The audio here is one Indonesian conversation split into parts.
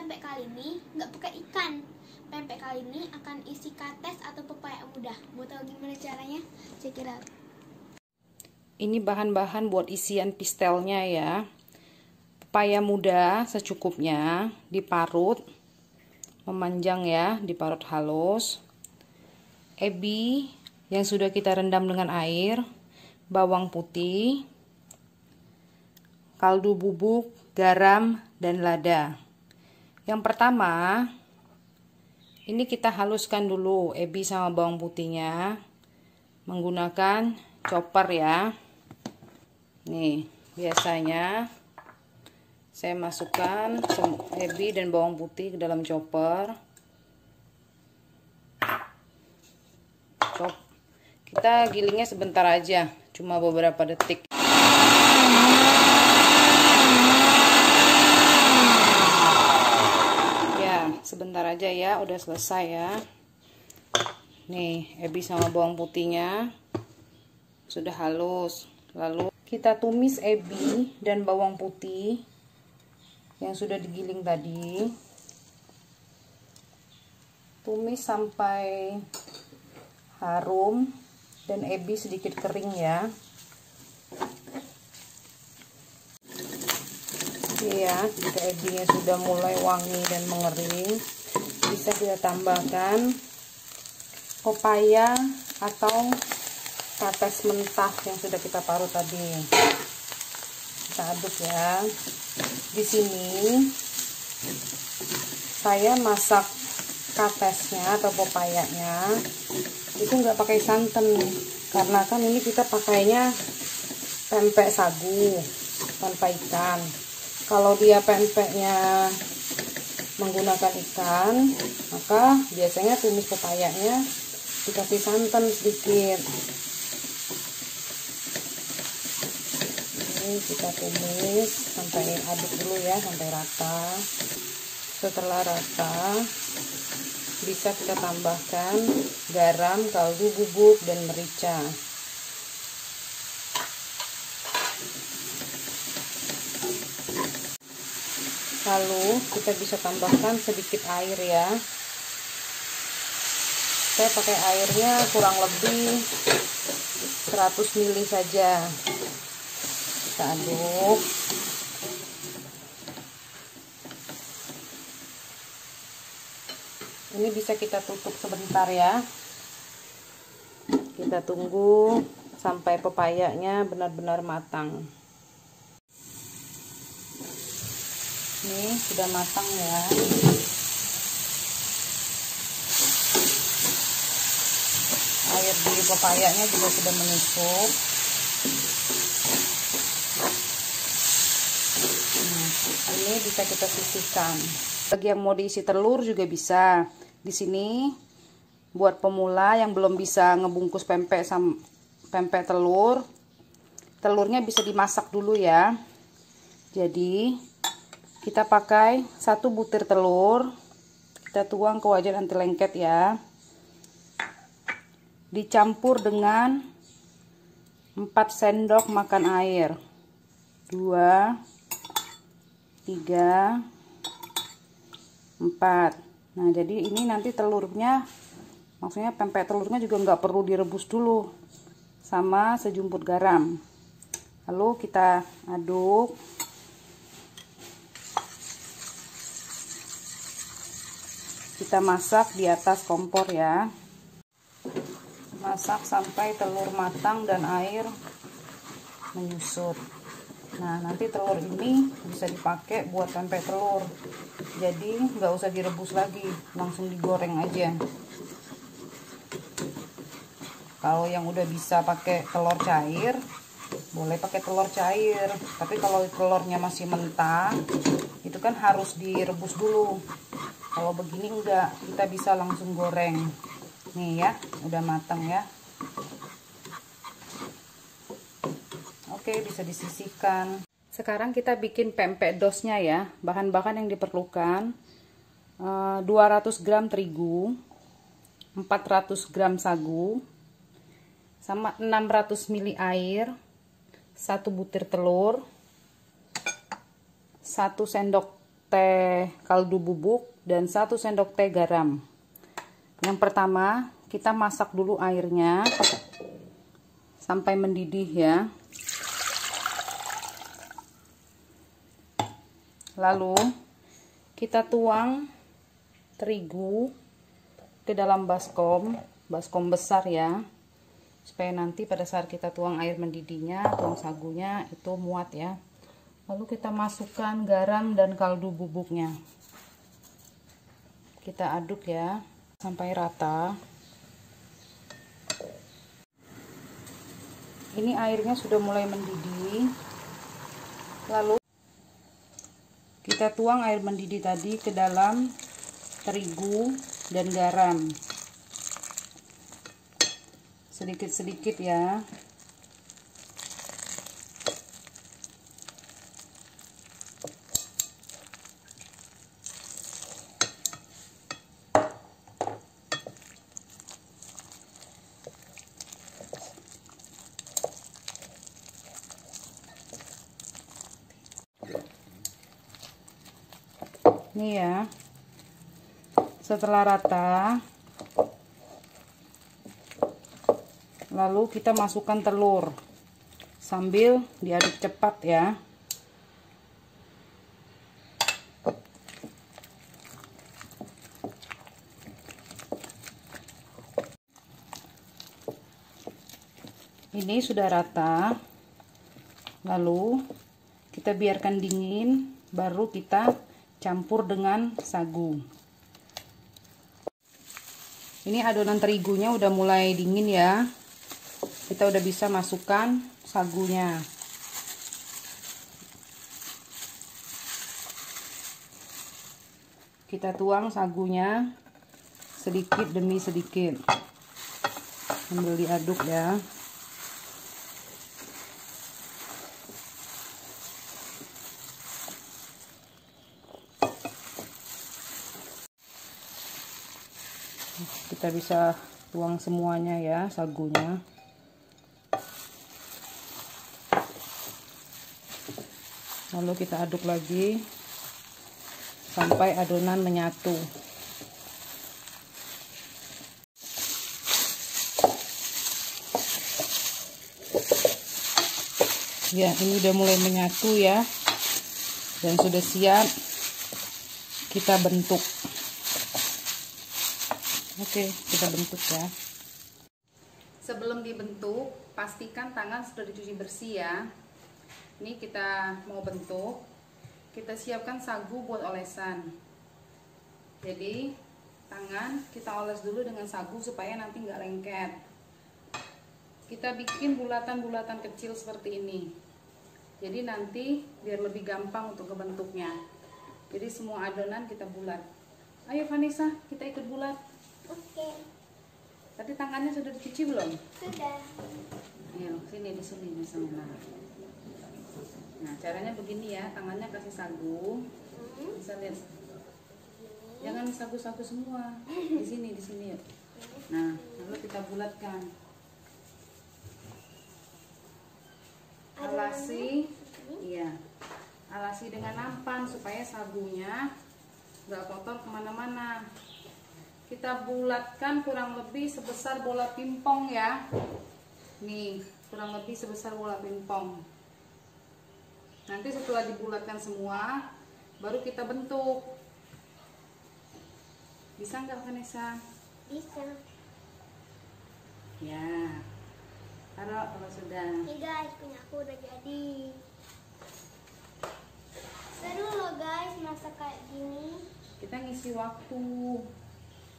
pempek kali ini nggak pakai ikan. Pempek kali ini akan isi kates atau pepaya muda. Mau tahu gimana caranya? Check it out. Ini bahan-bahan buat isian pistelnya ya. Pepaya muda secukupnya, diparut, memanjang ya, diparut halus. Ebi yang sudah kita rendam dengan air, bawang putih, kaldu bubuk, garam, dan lada. Yang pertama, ini kita haluskan dulu ebi sama bawang putihnya menggunakan chopper ya. Nih, biasanya saya masukkan ebi dan bawang putih ke dalam chopper. Kita gilingnya sebentar aja, cuma beberapa detik. Sebentar aja ya, udah selesai ya. Nih, ebi sama bawang putihnya sudah halus. Lalu kita tumis ebi dan bawang putih yang sudah digiling tadi. Tumis sampai harum dan ebi sedikit kering ya. Ya, jika ebinya sudah mulai wangi dan mengering, bisa kita tambahkan pepaya atau kates mentah yang sudah kita parut tadi. Kita aduk ya. Di sini saya masak katesnya atau pepayanya itu nggak pakai santan, karena kan ini kita pakainya pempek sagu tanpa ikan. Kalau dia pempeknya menggunakan ikan, maka biasanya tumis pepayanya dikasih santan sedikit. Ini kita tumis sampai aduk dulu ya, sampai rata. Setelah rata, bisa kita tambahkan garam, kaldu bubuk, dan merica. Lalu kita bisa tambahkan sedikit air ya. Saya pakai airnya kurang lebih 100 ml saja. Kita aduk. Ini bisa kita tutup sebentar ya. Kita tunggu sampai pepayanya benar-benar matang. Ini sudah matang ya. Air di pepayanya juga sudah menyusut. Ini bisa kita sisihkan. Bagi yang mau diisi telur juga bisa. Di sini buat pemula yang belum bisa ngebungkus pempek telur, telurnya bisa dimasak dulu ya. Jadi kita pakai 1 butir telur, kita tuang ke wajan anti lengket ya. Dicampur dengan 4 sendok makan air. 2, 3, 4. Nah, jadi ini nanti telurnya, maksudnya pempek telurnya juga nggak perlu direbus dulu sama sejumput garam. Lalu kita aduk. Kita masak di atas kompor ya. Masak sampai telur matang dan air menyusut. Nah, nanti telur ini bisa dipakai buat pempek telur. Jadi nggak usah direbus lagi, langsung digoreng aja. Kalau yang udah bisa pakai telur cair, boleh pakai telur cair. Tapi kalau telurnya masih mentah, itu kan harus direbus dulu. Kalau begini enggak, kita bisa langsung goreng. Nih ya, udah matang ya. Oke, bisa disisihkan. Sekarang kita bikin pempek dosnya ya. Bahan-bahan yang diperlukan 200 gram terigu, 400 gram sagu, sama 600 ml air, 1 butir telur, 1 sendok teh kaldu bubuk dan 1 sendok teh garam. Yang pertama, kita masak dulu airnya sampai mendidih ya. Lalu kita tuang terigu ke dalam baskom besar ya, supaya nanti pada saat kita tuang air mendidihnya, tuang sagunya itu muat ya. Lalu kita masukkan garam dan kaldu bubuknya, kita aduk ya sampai rata. Ini airnya sudah mulai mendidih. Lalu kita tuang air mendidih tadi ke dalam terigu dan garam sedikit-sedikit ya. Ini ya, setelah rata, lalu kita masukkan telur sambil diaduk cepat ya. Ini sudah rata, lalu kita biarkan dingin, baru kita campur dengan sagu. Ini adonan terigunya udah mulai dingin ya, kita udah bisa masukkan sagunya. Kita tuang sagunya sedikit demi sedikit sambil diaduk ya. Kita bisa tuang semuanya ya sagunya. Lalu kita aduk lagi sampai adonan menyatu. Ya, ini udah mulai menyatu ya, dan sudah siap kita bentuk. Oke, kita bentuk ya. Sebelum dibentuk, pastikan tangan sudah dicuci bersih ya. Ini kita mau bentuk, kita siapkan sagu buat olesan. Jadi tangan kita oles dulu dengan sagu supaya nanti nggak lengket. Kita bikin bulatan-bulatan kecil seperti ini. Jadi nanti biar lebih gampang untuk kebentuknya. Jadi semua adonan kita bulat. Ayo Vanessa, kita ikut bulat. Oke. Tadi tangannya sudah dicuci belum? Sudah. Ayo, sini di sini sana. Nah, caranya begini ya, tangannya kasih sagu. Bisa lihat. Jangan sagu-sagu semua. Di sini yuk. Nah, lalu kita bulatkan. Alasi, iya. Alasi dengan nampan supaya sagunya nggak kotor kemana-mana. Kita bulatkan kurang lebih sebesar bola pingpong ya. Nih, kurang lebih sebesar bola pingpong. Nanti setelah dibulatkan semua, baru kita bentuk. Bisa nggak Vanessa? Bisa. Ya. Taruh kalau sudah. Nih guys, punya aku udah jadi. Seru loh guys, masak kayak gini. Kita ngisi waktu.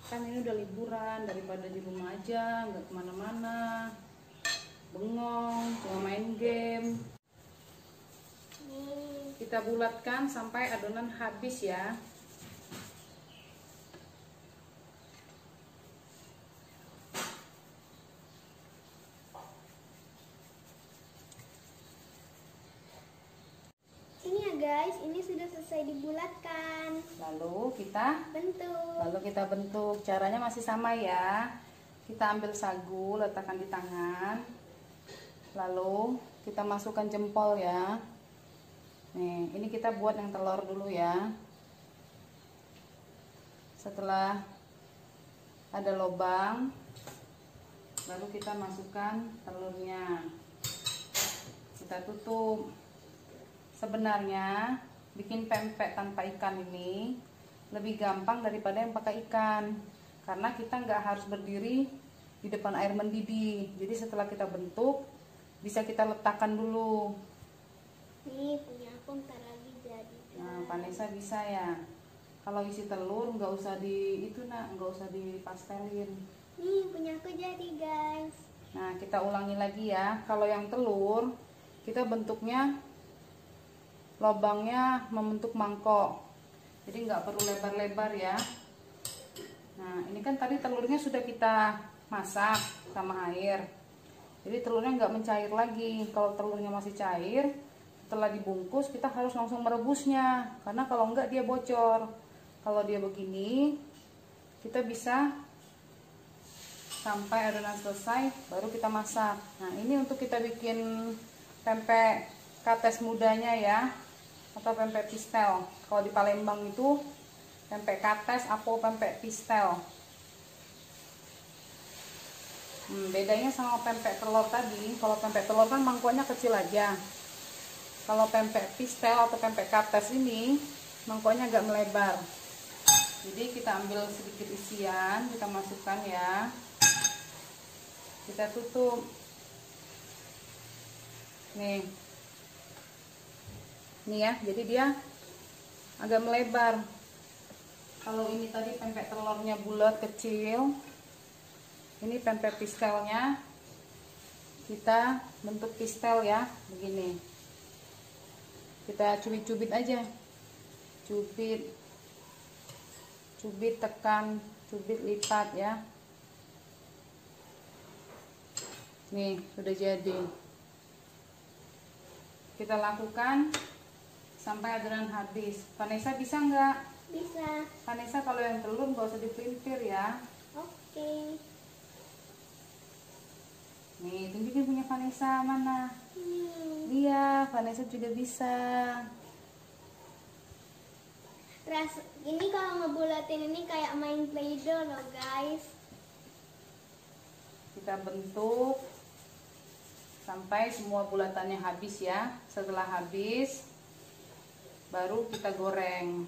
Kan ini udah liburan, daripada di rumah aja nggak kemana-mana, bengong, cuma main game. Kita bulatkan sampai adonan habis ya. Ini ya guys, ini sudah selesai dibulatkan. Lalu kita bentuk. Caranya masih sama ya. Kita ambil sagu, letakkan di tangan. Lalu kita masukkan jempol ya. Nih, ini kita buat yang telur dulu ya. Setelah ada lubang, baru kita masukkan telurnya. Kita tutup. Sebenarnya bikin pempek tanpa ikan ini lebih gampang daripada yang pakai ikan, karena kita nggak harus berdiri di depan air mendidih. Jadi setelah kita bentuk, bisa kita letakkan dulu. Nih punya aku ntar lagi jadi. Nah, Vanessa bisa ya. Kalau isi telur nggak usah nggak usah dipastelin. Nih punya aku jadi guys. Nah, kita ulangi lagi ya. Kalau yang telur, kita bentuknya lubangnya membentuk mangkok. Jadi nggak perlu lebar-lebar ya. Nah, ini kan tadi telurnya sudah kita masak sama air. Jadi telurnya nggak mencair lagi. Kalau telurnya masih cair, setelah dibungkus kita harus langsung merebusnya, karena kalau enggak dia bocor. Kalau dia begini, kita bisa sampai adonan selesai baru kita masak. Nah, ini untuk kita bikin pempek kates mudanya ya, atau pempek pistel. Kalau di Palembang itu pempek kates atau pempek pistel. Bedanya sama pempek telur tadi, kalau pempek telur kan mangkoknya kecil aja. Kalau pempek pistel atau pempek kates ini mangkoknya agak melebar. Jadi kita ambil sedikit isian, kita masukkan ya. Kita tutup. Nih ya, jadi dia agak melebar. Kalau ini tadi pempek telurnya bulat kecil, ini pempek pistelnya kita bentuk pistel ya, begini. Kita cubit-cubit aja, cubit, tekan, cubit, lipat ya. Nih sudah jadi. Kita lakukan sampai adonan habis. Vanessa bisa nggak? Bisa. Vanessa kalau yang telur nggak usah dipelintir ya. Oke. Nih tunjukin punya Vanessa mana? Iya, Vanessa juga bisa. Ini kalau ngebulatin ini kayak main Play-Doh loh guys. Kita bentuk sampai semua bulatannya habis ya. Setelah habis, baru kita goreng.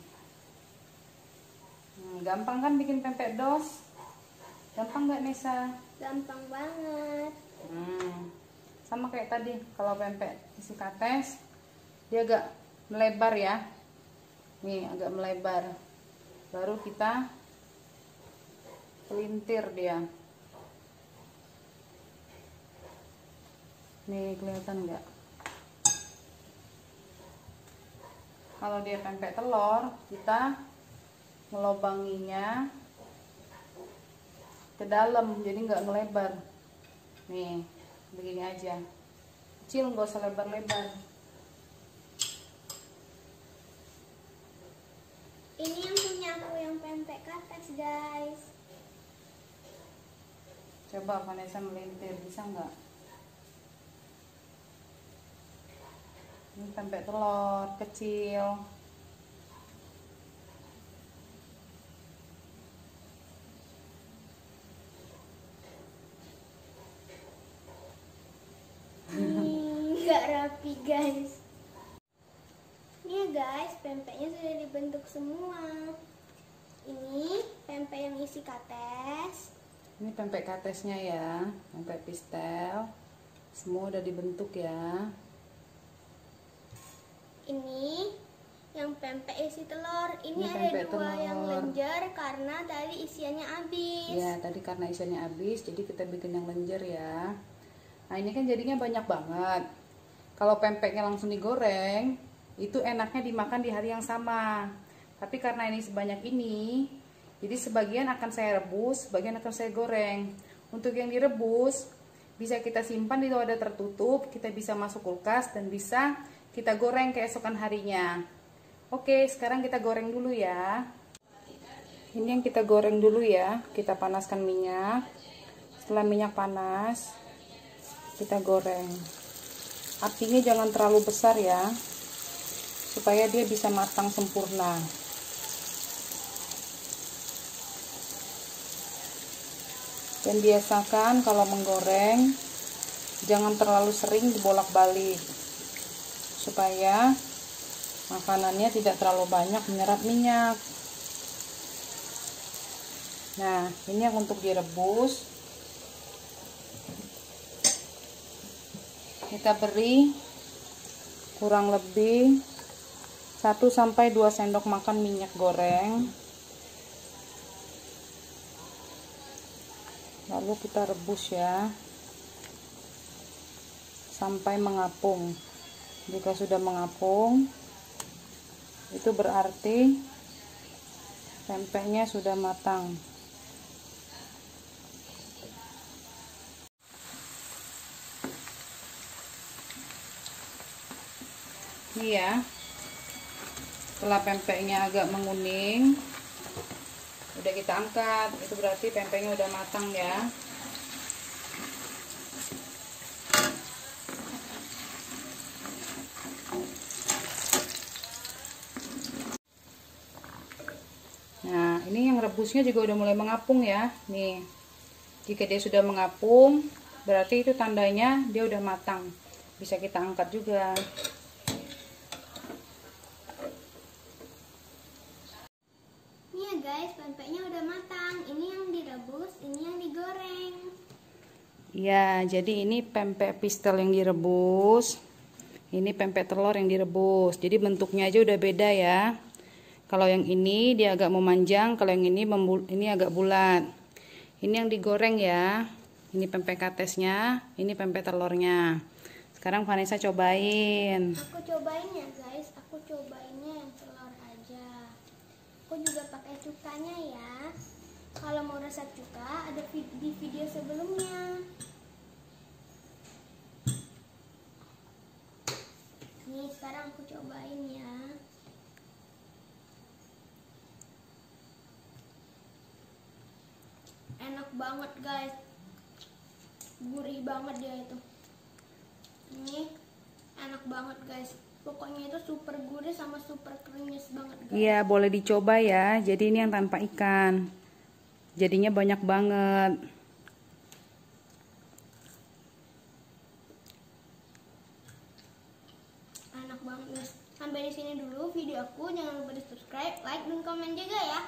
Gampang kan bikin pempek dos? Gampang nggak Nesa? Gampang banget. Sama kayak tadi, kalau pempek isi kates dia agak melebar ya. Nih agak melebar, baru kita pelintir dia. Nih kelihatan nggak? Kalau dia pempek telur, kita ngelobanginya ke dalam, jadi nggak ngelebar. Nih begini aja, kecil, nggak usah lebar-lebar. Ini yang punya aku yang pempek kates guys. Coba Vanessa melintir, bisa nggak? Ini pempek telur kecil. Nggak rapi guys. Nih guys, pempeknya sudah dibentuk semua. Ini pempek yang isi kates. Ini pempek katesnya ya, pempek pistel. Semua udah dibentuk ya. Ini yang pempek isi telur. Ini ada pempek dua telur yang lenjer karena tadi isiannya habis. Ya, tadi karena isiannya habis, jadi kita bikin yang lenjer ya. Nah, ini kan jadinya banyak banget. Kalau pempeknya langsung digoreng, itu enaknya dimakan di hari yang sama. Tapi karena ini sebanyak ini, jadi sebagian akan saya rebus, sebagian akan saya goreng. Untuk yang direbus, bisa kita simpan di wadah tertutup, kita bisa masuk kulkas dan bisa kita goreng keesokan harinya. Oke, sekarang kita goreng dulu ya. Ini yang kita goreng dulu ya. Kita panaskan minyak. Setelah minyak panas, kita goreng. Apinya jangan terlalu besar ya, supaya dia bisa matang sempurna. Dan biasakan kalau menggoreng jangan terlalu sering dibolak-balik supaya makanannya tidak terlalu banyak menyerap minyak. Nah, ini yang untuk direbus. Kita beri kurang lebih 1-2 sendok makan minyak goreng. Lalu kita rebus ya sampai mengapung. Jika sudah mengapung, itu berarti pempeknya sudah matang. Ini ya, setelah pempeknya agak menguning, udah kita angkat. Itu berarti pempeknya udah matang ya. Nah, ini yang rebusnya juga udah mulai mengapung ya. Nih, jika dia sudah mengapung, berarti itu tandanya dia udah matang. Bisa kita angkat juga. Nih ya guys, pempeknya udah matang. Ini yang direbus, ini yang digoreng. Ya, jadi ini pempek pistel yang direbus. Ini pempek telur yang direbus. Jadi bentuknya aja udah beda ya. Kalau yang ini dia agak memanjang, kalau yang ini agak bulat. Ini yang digoreng ya. Ini pempek katesnya, ini pempek telurnya. Sekarang Vanessa cobain. Aku cobain ya guys, aku cobainnya yang telur aja. Aku juga pakai cukanya ya. Kalau mau resep cuka ada di video sebelumnya. Nih sekarang aku cobain ya. Enak banget guys, gurih banget dia itu. Ini enak banget guys, pokoknya itu super gurih sama super krenyes banget guys. Iya, boleh dicoba ya. Jadi ini yang tanpa ikan, jadinya banyak banget. Enak banget guys. Sampai di sini dulu video aku, jangan lupa di subscribe, like, dan komen juga ya.